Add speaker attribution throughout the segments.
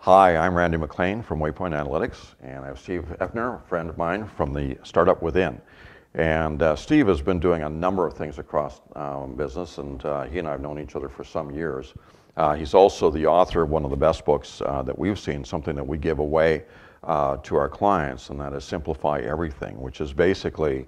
Speaker 1: Hi, I'm Randy McLean from Waypoint Analytics, and I have Steve Effner, a friend of mine from the Startup Within. And Steve has been doing a number of things across business, and he and I have known each other for some years. He's also the author of one of the best books that we've seen, something that we give away to our clients, and that is Simplify Everything, which is basically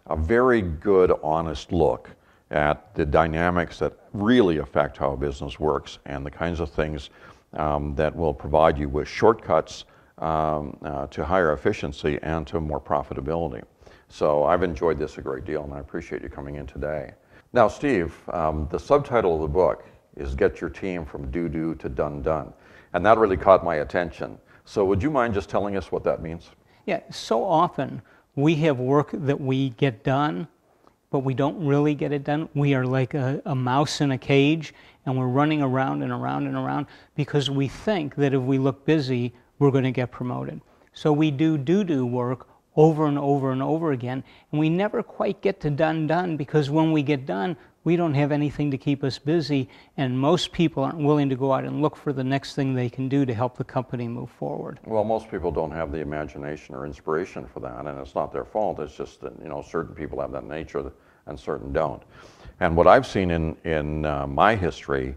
Speaker 1: a very good, honest look at the dynamics that really affect how a business works and the kinds of things that will provide you with shortcuts to higher efficiency and to more profitability. So I've enjoyed this a great deal, and I appreciate you coming in today. Now, Steve, the subtitle of the book is Get Your Team from Do-Do to Done-Done, and that really caught my attention. So would you mind just telling us what that means?
Speaker 2: Yeah, so often we have work that we get done, but we don't really get it done. We are like a mouse in a cage, and we're running around and around and around because we think that if we look busy, we're going to get promoted. So we do work over and over and over again, and we never quite get to done because when we get done, we don't have anything to keep us busy, and most people aren't willing to go out and look for the next thing they can do to help the company move forward.
Speaker 1: Well, most people don't have the imagination or inspiration for that, and it's not their fault. It's just that, certain people have that nature and certain don't. And what I've seen in my history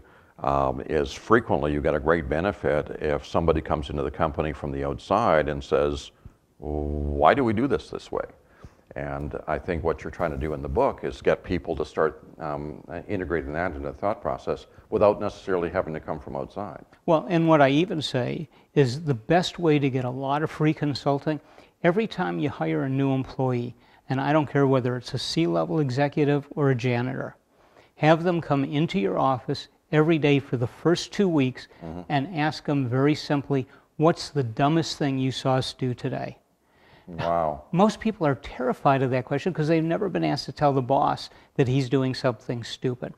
Speaker 1: is frequently you get a great benefit if somebody comes into the company from the outside and says, why do we do this way? And I think what you're trying to do in the book is get people to start integrating that into the thought process without necessarily having to come from outside.
Speaker 2: Well, and what I even say is the best way to get a lot of free consulting, every time you hire a new employee, and I don't care whether it's a C-level executive or a janitor, have them come into your office every day for the first 2 weeks and ask them very simply, what's the dumbest thing you saw us do today?
Speaker 1: Wow.
Speaker 2: Most people are terrified of that question because they've never been asked to tell the boss that he's doing something stupid.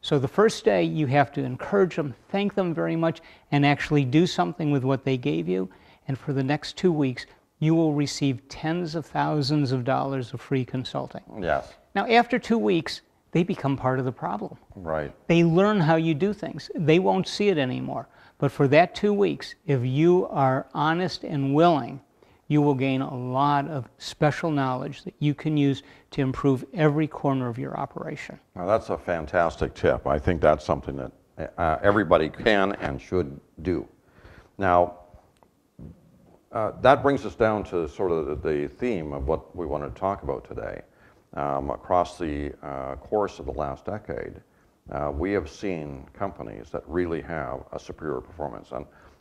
Speaker 2: So the first day you have to encourage them, thank them very much, and actually do something with what they gave you. And for the next 2 weeks, you will receive tens of thousands of dollars of free consulting.
Speaker 1: Yes.
Speaker 2: Now, after 2 weeks, they become part of the problem.
Speaker 1: Right.
Speaker 2: They learn how you do things. They won't see it anymore. But for that 2 weeks, if you are honest and willing, you will gain a lot of special knowledge that you can use to improve every corner of your operation.
Speaker 1: Now, that's a fantastic tip. I think that's something that everybody can and should do. Now, that brings us down to sort of the theme of what we want to talk about today. Across the course of the last decade, we have seen companies that really have a superior performance.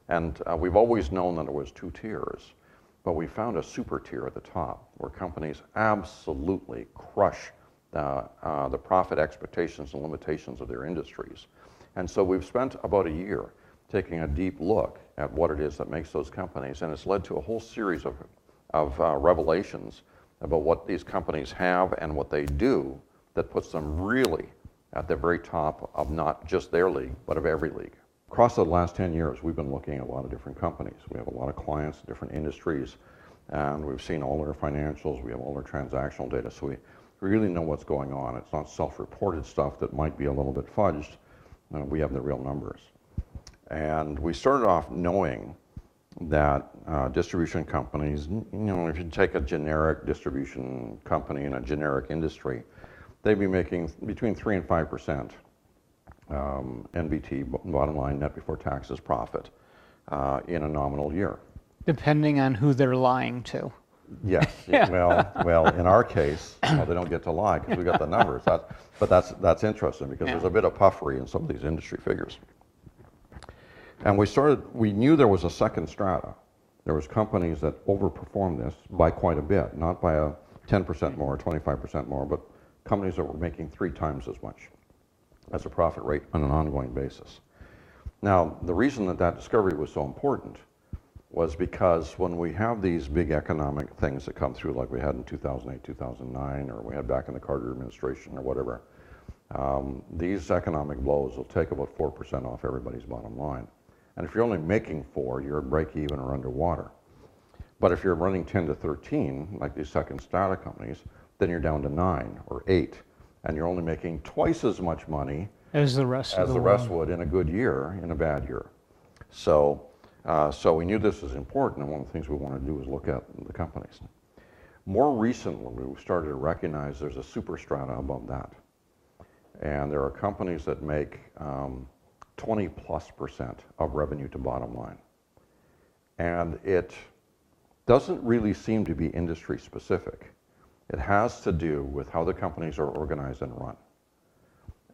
Speaker 1: And we've always known that it was 2 tiers, but we found a super tier at the top where companies absolutely crush the profit expectations and limitations of their industries. And so we've spent about a year taking a deep look at what it is that makes those companies, and it's led to a whole series of revelations about what these companies have and what they do that puts them really at the very top of not just their league, but of every league. Across the last 10 years, we've been looking at a lot of different companies. We have a lot of clients in different industries, and we've seen all their financials, we have all their transactional data, so we really know what's going on. It's not self-reported stuff that might be a little bit fudged. We have the real numbers. And we started off knowing that distribution companies, if you take a generic distribution company in a generic industry, they'd be making between 3 and 5% NBT, bottom line, net before taxes profit, in a nominal year.
Speaker 2: Depending on who they're lying to.
Speaker 1: Yes. Well, in our case, they don't get to lie because we got the numbers. But that's interesting because there's a bit of puffery in some of these industry figures. And we knew there was a second strata. There was companies that overperformed this by quite a bit, not by a 10% more, 25% more, but companies that were making 3 times as much as a profit rate on an ongoing basis. Now, the reason that discovery was so important was because when we have these big economic things that come through, like we had in 2008, 2009, or we had back in the Carter administration or whatever, these economic blows will take about 4% off everybody's bottom line. And if you're only making 4, you're at break even or underwater. But if you're running 10 to 13, like these second strata companies, then you're down to 9 or 8, and you're only making twice as much money
Speaker 2: as the rest
Speaker 1: would in a good year, in a bad year. So So we knew this was important, and one of the things we wanted to do was look at the companies. More recently, we started to recognize there's a superstrata above that. And there are companies that make 20+% of revenue to bottom line. And it doesn't really seem to be industry specific. It has to do with how the companies are organized and run.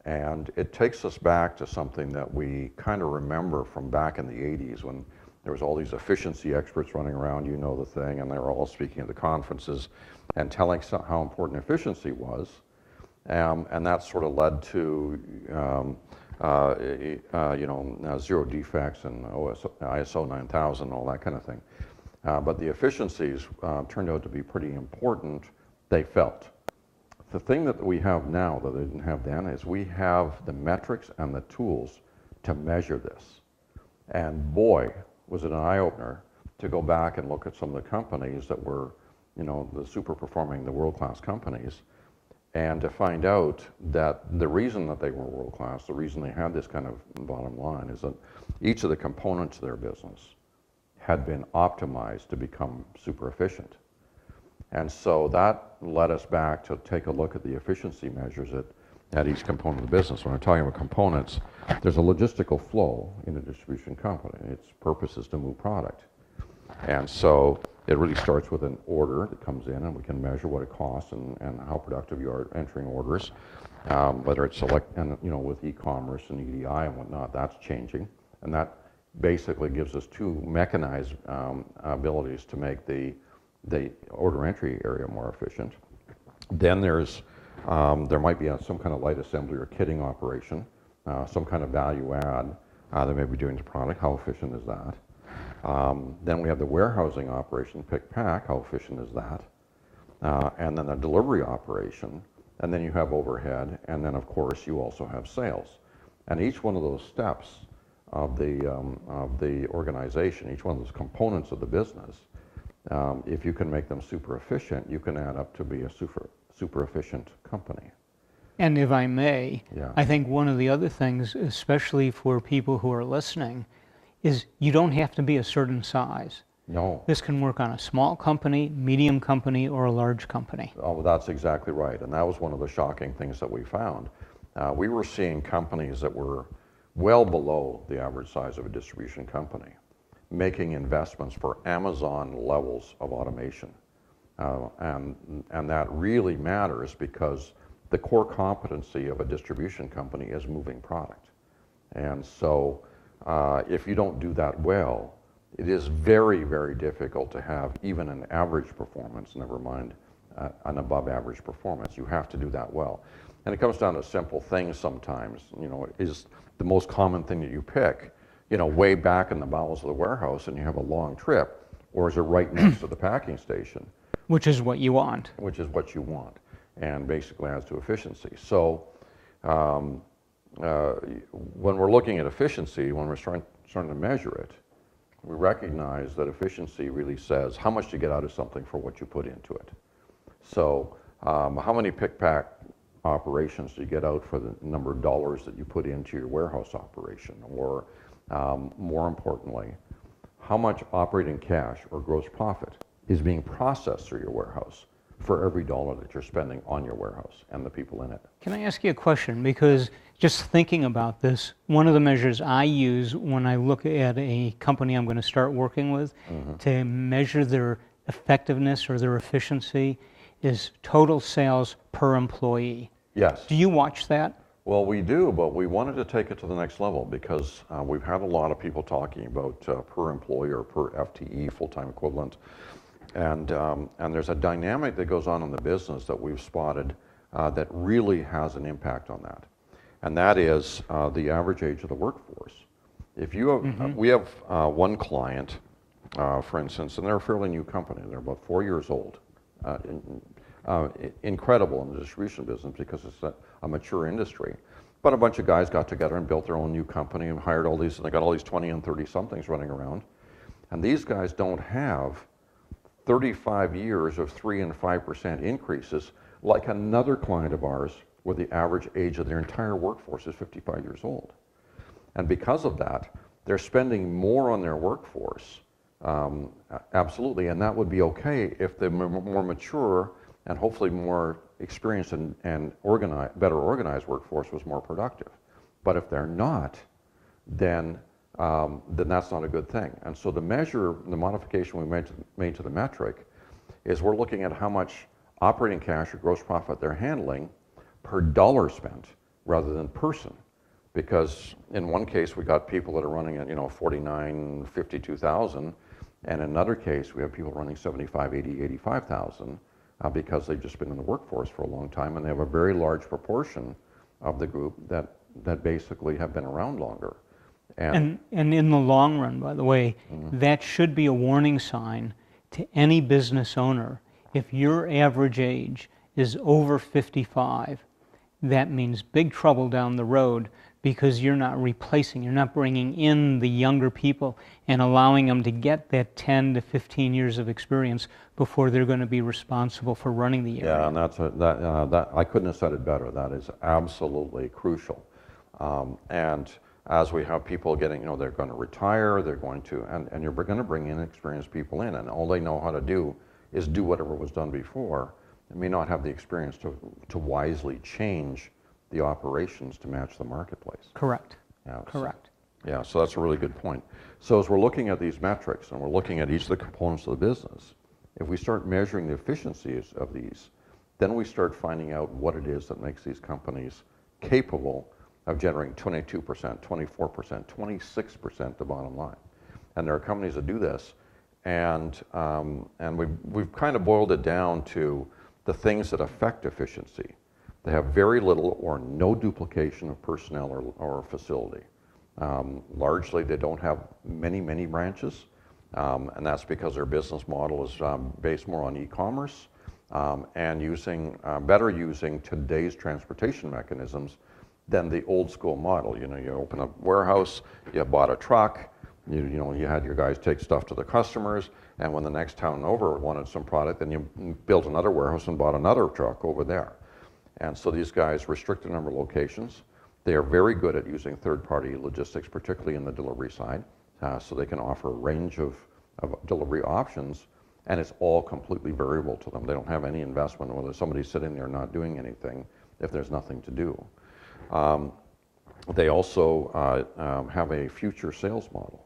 Speaker 1: And it takes us back to something that we kind of remember from back in the 80s when there was all these efficiency experts running around, you know the thing, and they were all speaking at the conferences and telling how important efficiency was. And that sort of led to zero defects and ISO 9000, all that kind of thing. But the efficiencies turned out to be pretty important, they felt. The thing that we have now that they didn't have then is we have the metrics and the tools to measure this. And boy, was it an eye-opener to go back and look at some of the companies that were, the super performing, the world-class companies, and to find out that the reason that they were world-class, the reason they had this kind of bottom line is that each of the components of their business had been optimized to become super efficient. And so that led us back to take a look at the efficiency measures at each component of the business. When I'm talking about components, there's a logistical flow in a distribution company. Its purpose is to move product. And so it really starts with an order that comes in, and we can measure what it costs and how productive you are entering orders. Whether it's with e-commerce and EDI and whatnot, that's changing. And that basically gives us two mechanized abilities to make the order entry area more efficient. Then there might be some kind of light assembly or kitting operation, some kind of value add they may be doing to product. How efficient is that? Then we have the warehousing operation, pick pack. How efficient is that? And then the delivery operation, and then you have overhead, and then of course you also have sales. And each one of those steps of the organization, each one of those components of the business, if you can make them super efficient, you can add up to be a super efficient company.
Speaker 2: And if I may,
Speaker 1: Yeah.
Speaker 2: I think one of the other things, especially for people who are listening, is you don't have to be a certain size.
Speaker 1: No.
Speaker 2: This can work on a small company, medium company, or a large company.
Speaker 1: Oh, that's exactly right. And that was one of the shocking things that we found. We were seeing companies that were well below the average size of a distribution company, making investments for Amazon levels of automation. And that really matters because the core competency of a distribution company is moving product. And so if you don't do that well, it is very, very difficult to have even an average performance, never mind an above average performance. You have to do that well. And it comes down to simple things sometimes. Is the most common thing that you pick, way back in the bowels of the warehouse and you have a long trip, or is it right next to the packing station?
Speaker 2: Which is what you want.
Speaker 1: Which is what you want, and basically adds to efficiency. So when we're looking at efficiency, when we're starting to measure it, we recognize that efficiency really says how much you get out of something for what you put into it. So how many pick-pack operations do you get out for the number of dollars that you put into your warehouse operation? Or more importantly, how much operating cash or gross profit is being processed through your warehouse for every dollar that you're spending on your warehouse and the people in it?
Speaker 2: Can I ask you a question? Because just thinking about this, one of the measures I use when I look at a company I'm going to start working with to measure their effectiveness or their efficiency is total sales per employee.
Speaker 1: Yes.
Speaker 2: Do you watch that?
Speaker 1: Well, we do, but we wanted to take it to the next level because we've had a lot of people talking about per employee or per FTE, full-time equivalent. And there's a dynamic that goes on in the business that we've spotted that really has an impact on that. And that is the average age of the workforce. If you have, we have one client, for instance, and they're a fairly new company. They're about 4 years old. Incredible in the distribution business because it's a mature industry. But a bunch of guys got together and built their own new company and hired all these, and they got all these 20 and 30 somethings running around. And these guys don't have 35 years of 3 and 5% increases like another client of ours where the average age of their entire workforce is 55 years old. And because of that, they're spending more on their workforce, absolutely, and that would be okay if the more mature and hopefully more experienced and better organized workforce was more productive. But if they're not, then that's not a good thing. And so the modification we made to the metric is we're looking at how much operating cash or gross profit they're handling per dollar spent rather than person. Because in one case we got people that are running at 49, 52,000, and in another case we have people running 75, 80, 85,000 because they've just been in the workforce for a long time, and they have a very large proportion of the group that basically have been around longer.
Speaker 2: And in the long run, by the way, that should be a warning sign to any business owner. If your average age is over 55, that means big trouble down the road, because you're not bringing in the younger people and allowing them to get that 10 to 15 years of experience before they're going to be responsible for running the area.
Speaker 1: Yeah, and that I couldn't have said it better. That is absolutely crucial. And as we have people getting, they're going to retire, they're going to, and you're going to bring in experienced people in, and all they know how to do is do whatever was done before. They may not have the experience to wisely change the operations to match the marketplace.
Speaker 2: Correct.
Speaker 1: Yeah,
Speaker 2: Correct.
Speaker 1: So that's a really good point. So as we're looking at these metrics and we're looking at each of the components of the business, if we start measuring the efficiencies of these, then we start finding out what it is that makes these companies capable of generating 22%, 24%, 26% the bottom line. And there are companies that do this, and we've kind of boiled it down to the things that affect efficiency. They have very little or no duplication of personnel or facility. Largely, they don't have many branches, and that's because their business model is based more on e-commerce and better using today's transportation mechanisms than the old school model. You open a warehouse, you bought a truck, you had your guys take stuff to the customers, and when the next town over wanted some product, then you built another warehouse and bought another truck over there. And so these guys restrict the number of locations. They are very good at using third-party logistics, particularly in the delivery side, so they can offer a range of delivery options, and it's all completely variable to them. They don't have any investment, whether somebody's sitting there not doing anything if there's nothing to do. They also have a future sales model.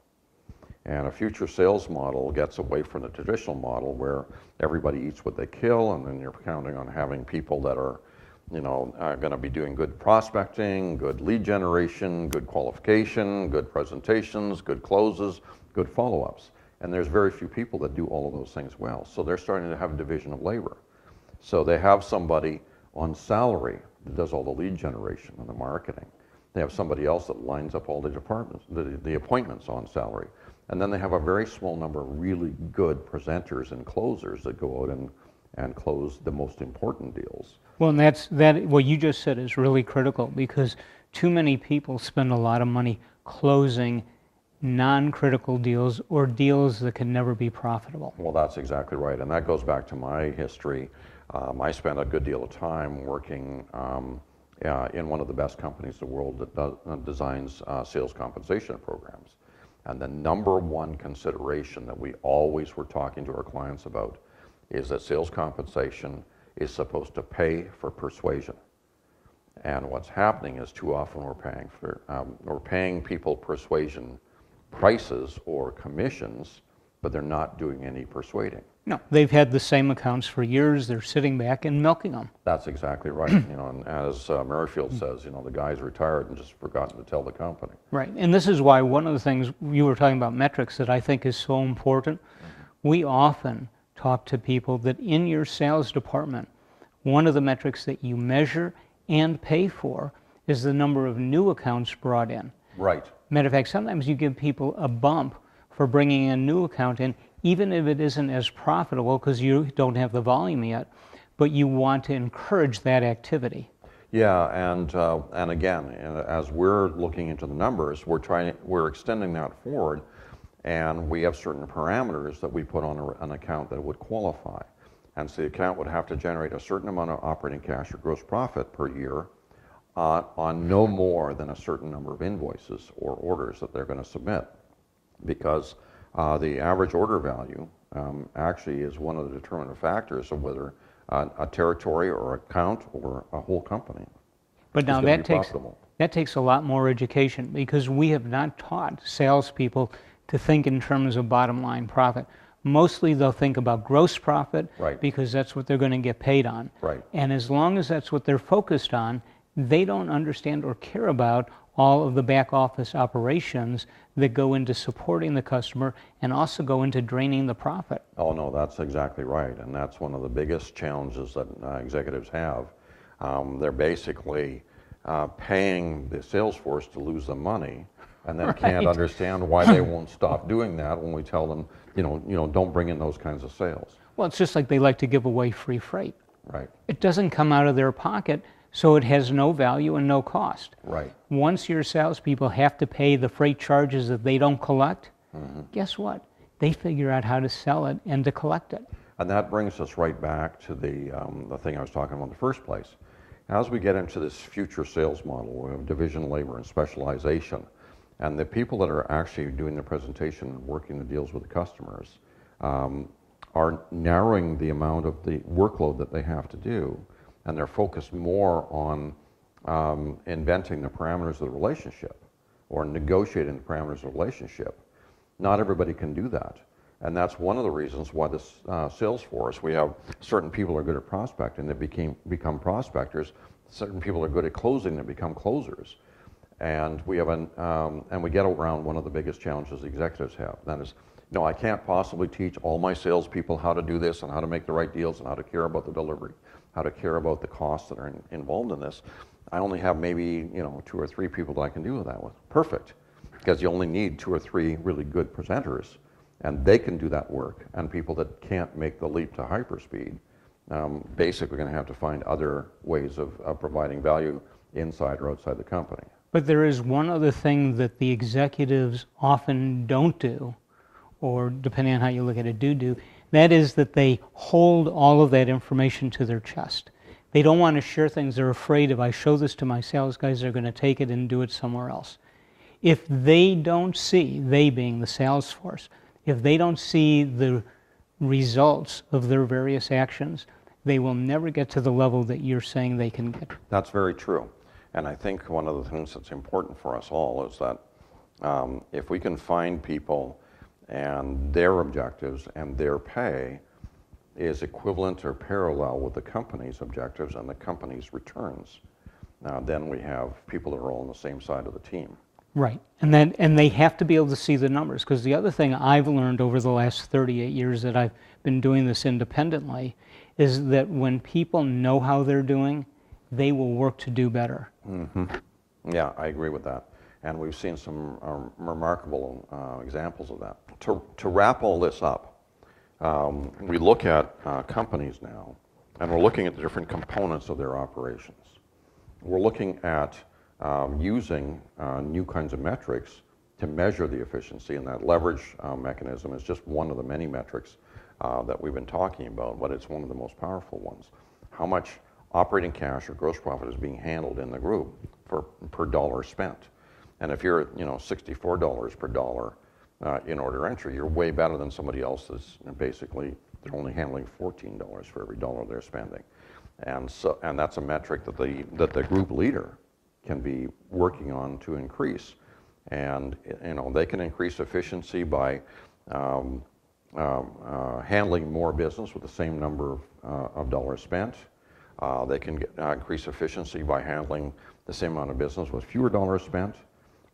Speaker 1: And a future sales model gets away from the traditional model where everybody eats what they kill, and then you're counting on having people that are going to be doing good prospecting, good lead generation, good qualification, good presentations, good closes, good follow-ups. And there's very few people that do all of those things well. So they're starting to have a division of labor. So they have somebody on salary that does all the lead generation and the marketing. They have somebody else that lines up all the departments, the appointments on salary. And then they have a very small number of really good presenters and closers that go out and close the most important deals.
Speaker 2: Well, and what you just said is really critical, because too many people spend a lot of money closing non-critical deals or deals that can never be profitable.
Speaker 1: Well, that's exactly right, and that goes back to my history. I spent a good deal of time working in one of the best companies in the world that designs sales compensation programs. And the number one consideration that we always were talking to our clients about is that sales compensation is supposed to pay for persuasion. And what's happening is too often we're paying people persuasion prices or commissions, but they're not doing any persuading.
Speaker 2: No, they've had the same accounts for years. They're sitting back and milking them.
Speaker 1: That's exactly right. And as Merrifield says, the guy's retired and just forgotten to tell the company.
Speaker 2: Right, and this is why one of the things you were talking about, metrics, that I think is so important. We often talk to people that in your sales department, one of the metrics that you measure and pay for is the number of new accounts brought in.
Speaker 1: Right.
Speaker 2: Matter of fact, sometimes you give people a bump for bringing a new account in, even if it isn't as profitable because you don't have the volume yet, but you want to encourage that activity.
Speaker 1: Yeah, and again, as we're looking into the numbers, we're extending that forward, and we have certain parameters that we put on an account that would qualify. And so the account would have to generate a certain amount of operating cash or gross profit per year on no more than a certain number of invoices or orders that they're going to submit, because the average order value actually is one of the determinant factors of whether a territory or account or a whole company
Speaker 2: But now
Speaker 1: is going to
Speaker 2: that
Speaker 1: be
Speaker 2: takes
Speaker 1: profitable.
Speaker 2: that takes a lot more education, because we have not taught salespeople to think in terms of bottom line profit. Mostly they'll think about gross profit,
Speaker 1: Right.
Speaker 2: because that's what they're going to get paid on.
Speaker 1: Right.
Speaker 2: And as long as that's what they're focused on, they don't understand or care about all of the back office operations that go into supporting the customer and also go into draining the profit.
Speaker 1: Oh, no, that's exactly right. And that's one of the biggest challenges that executives have. They're basically paying the sales force to lose them money, and then can't
Speaker 2: Right.
Speaker 1: understand why they won't stop doing that when we tell them, don't bring in those kinds of sales.
Speaker 2: Well, it's just like they like to give away free freight.
Speaker 1: Right,
Speaker 2: It doesn't come out of their pocket, so it has no value and no cost.
Speaker 1: right.
Speaker 2: Once your salespeople have to pay the freight charges that they don't collect, guess what? They figure out how to sell it and to collect it.
Speaker 1: And that brings us right back to the thing I was talking about in the first place. As we get into this future sales model of division labor and specialization, and the people that are actually doing the presentation and working the deals with the customers are narrowing the amount of the workload that they have to do, and they're focused more on inventing the parameters of the relationship or negotiating the parameters of the relationship. Not everybody can do that. And that's one of the reasons why this sales force, we have certain people are good at prospecting that become prospectors, certain people are good at closing that become closers. And we have and we get around one of the biggest challenges the executives have. That is, no, I can't possibly teach all my salespeople how to do this and how to make the right deals and how to care about the delivery, how to care about the costs that are involved in this. I only have maybe 2 or 3 people that I can do that with. Perfect, because you only need 2 or 3 really good presenters, and they can do that work. And people that can't make the leap to hyperspeed, basically going to have to find other ways of providing value inside or outside the company.
Speaker 2: But there is one other thing that the executives often don't do, or depending on how you look at it, do. That is that they hold all of that information to their chest. They don't want to share things. They're afraid if I show this to my sales guys, they're going to take it and do it somewhere else. If they don't see, they being the sales force, if they don't see the results of their various actions, they will never get to the level that you're saying they can get.
Speaker 1: That's very true. And I think one of the things that's important for us all is that if we can find people and their objectives and their pay is equivalent or parallel with the company's objectives and the company's returns, then we have people that are all on the same side of the team.
Speaker 2: Right, and they have to be able to see the numbers, because the other thing I've learned over the last 38 years that I've been doing this independently is that when people know how they're doing, they will work to do better.
Speaker 1: Mm-hmm. Yeah, I agree with that. And we've seen some remarkable examples of that. To wrap all this up, we look at companies now, and we're looking at the different components of their operations. We're looking at using new kinds of metrics to measure the efficiency, and that leverage mechanism is just one of the many metrics that we've been talking about, but it's one of the most powerful ones. How much operating cash or gross profit is being handled in the group per dollar spent. And if you're at $64 per dollar in order entry, you're way better than somebody else that's basically they're only handling $14 for every dollar they're spending. And that's a metric that the group leader can be working on to increase. And they can increase efficiency by handling more business with the same number of dollars spent. They can increase efficiency by handling the same amount of business with fewer dollars spent,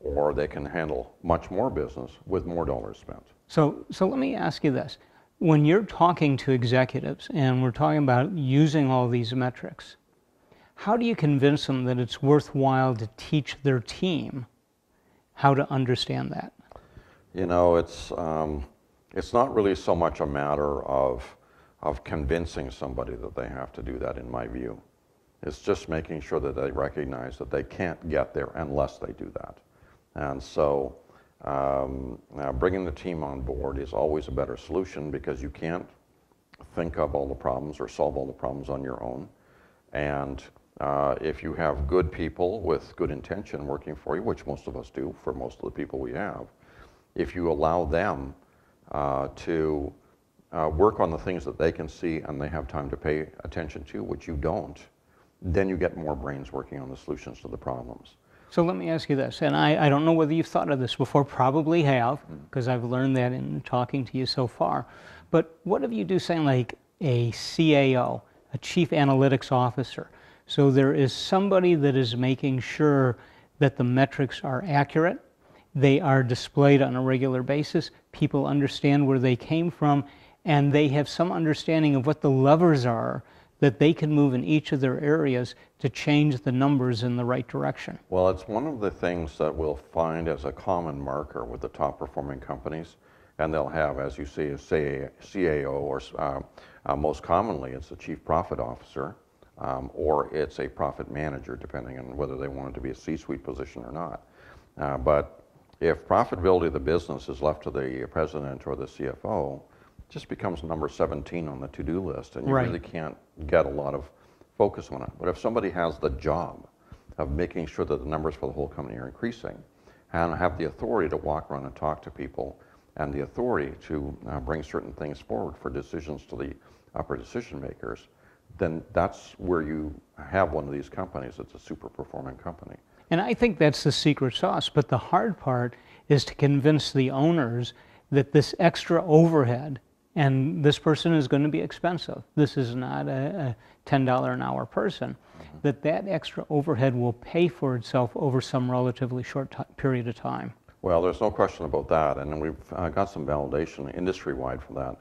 Speaker 1: or they can handle much more business with more dollars spent.
Speaker 2: So let me ask you this. When you're talking to executives and we're talking about using all these metrics, how do you convince them that it's worthwhile to teach their team how to understand that?
Speaker 1: It's not really so much a matter of convincing somebody that they have to do that, in my view. It's just making sure that they recognize that they can't get there unless they do that. And so bringing the team on board is always a better solution, because you can't think of all the problems or solve all the problems on your own. And If you have good people with good intention working for you, which most of us do for most of the people we have, if you allow them to work on the things that they can see and they have time to pay attention to, which you don't, then you get more brains working on the solutions to the problems.
Speaker 2: So let me ask you this, and I don't know whether you've thought of this before, probably have, because I've learned that in talking to you so far, but what if you do something like a CAO, a Chief Analytics Officer? So there is somebody that is making sure that the metrics are accurate, they are displayed on a regular basis, people understand where they came from, and they have some understanding of what the levers are that they can move in each of their areas to change the numbers in the right direction.
Speaker 1: Well, it's one of the things that we'll find as a common marker with the top performing companies, and they'll have, as you say, a CAO, or most commonly it's the Chief Profit Officer, or it's a profit manager, depending on whether they want it to be a C-suite position or not. But if profitability of the business is left to the president or the CFO, it just becomes number 17 on the to-do list, and you really can't get a lot of focus on it. But if somebody has the job of making sure that the numbers for the whole company are increasing, and have the authority to walk around and talk to people, and the authority to bring certain things forward for decisions to the upper decision makers, then that's where you have one of these companies that's a super performing company.
Speaker 2: And I think that's the secret sauce, but the hard part is to convince the owners that this extra overhead, and this person is going to be expensive, this is not a $10 an hour person, that extra overhead will pay for itself over some relatively short period of time.
Speaker 1: Well, there's no question about that, and we've got some validation industry-wide for that.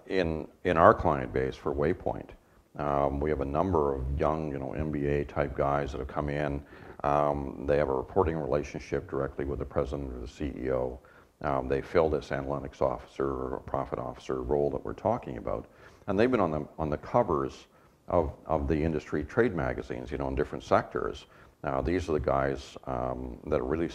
Speaker 1: In our client base for Waypoint, we have a number of young, MBA-type guys that have come in. They have a reporting relationship directly with the president or the CEO. They fill this analytics officer or profit officer role that we're talking about, and they've been on the covers of the industry trade magazines, in different sectors. These are the guys that are really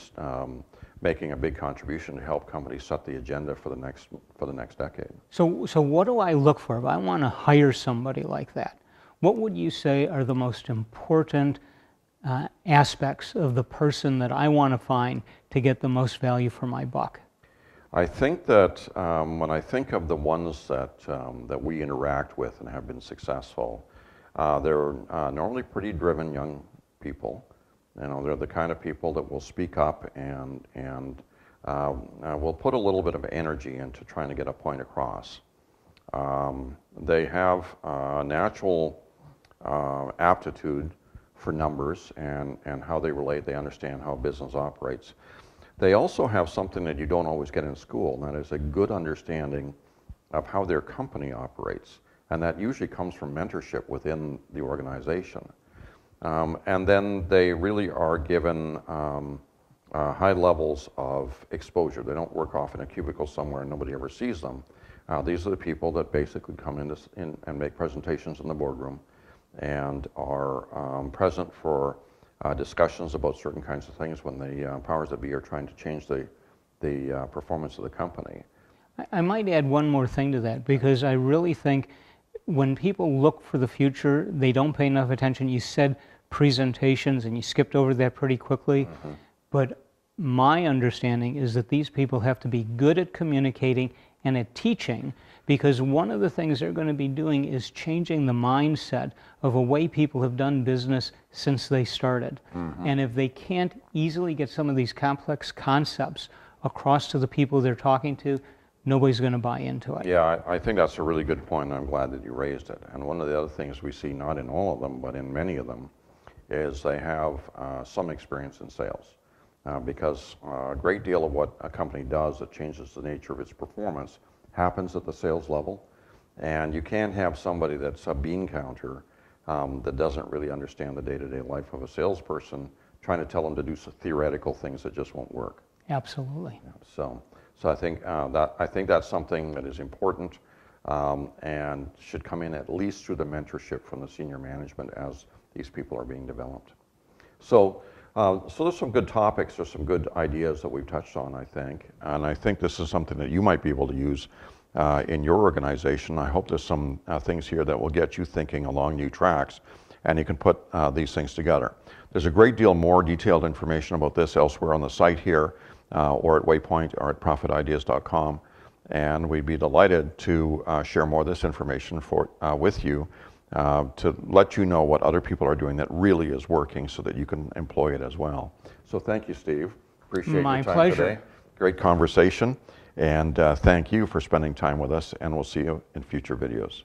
Speaker 1: making a big contribution to help companies set the agenda for the next decade.
Speaker 2: So what do I look for if I want to hire somebody like that? What would you say are the most important aspects of the person that I want to find to get the most value for my buck?
Speaker 1: I think that when I think of the ones that we interact with and have been successful, they're normally pretty driven young people. They're the kind of people that will speak up and will put a little bit of energy into trying to get a point across. They have natural aptitude for numbers and how they relate. They understand how business operates. They also have something that you don't always get in school, and that is a good understanding of how their company operates. And that usually comes from mentorship within the organization. And then they really are given high levels of exposure. They don't work off in a cubicle somewhere and nobody ever sees them. These are the people that basically come in and make presentations in the boardroom and are present for discussions about certain kinds of things when the powers that be are trying to change the performance of the company.
Speaker 2: I might add one more thing to that, because I really think when people look for the future, they don't pay enough attention. You said presentations, and you skipped over that pretty quickly. But my understanding is that these people have to be good at communicating and at teaching, because one of the things they're going to be doing is changing the mindset of a way people have done business since they started. And if they can't easily get some of these complex concepts across to the people they're talking to, nobody's going to buy into it.
Speaker 1: Yeah, I think that's a really good point, and I'm glad that you raised it. And one of the other things we see, not in all of them, but in many of them, is they have some experience in sales. Because a great deal of what a company does that changes the nature of its performance happens at the sales level. And you can't have somebody that's a bean counter that doesn't really understand the day-to-day life of a salesperson trying to tell them to do some theoretical things that just won't work.
Speaker 2: Absolutely.
Speaker 1: Yeah, so I think that's something that is important and should come in at least through the mentorship from the senior management as these people are being developed. So there's some good topics, there's some good ideas that we've touched on, I think. And I think this is something that you might be able to use in your organization. I hope there's some things here that will get you thinking along new tracks, and you can put these things together. There's a great deal more detailed information about this elsewhere on the site here, or at Waypoint, or at profitideas.com, and we'd be delighted to share more of this information with you, to let you know what other people are doing that really is working so that you can employ it as well. So thank you, Steve. Appreciate your time
Speaker 2: pleasure.
Speaker 1: today. Great conversation, and thank you for spending time with us, and we'll see you in future videos.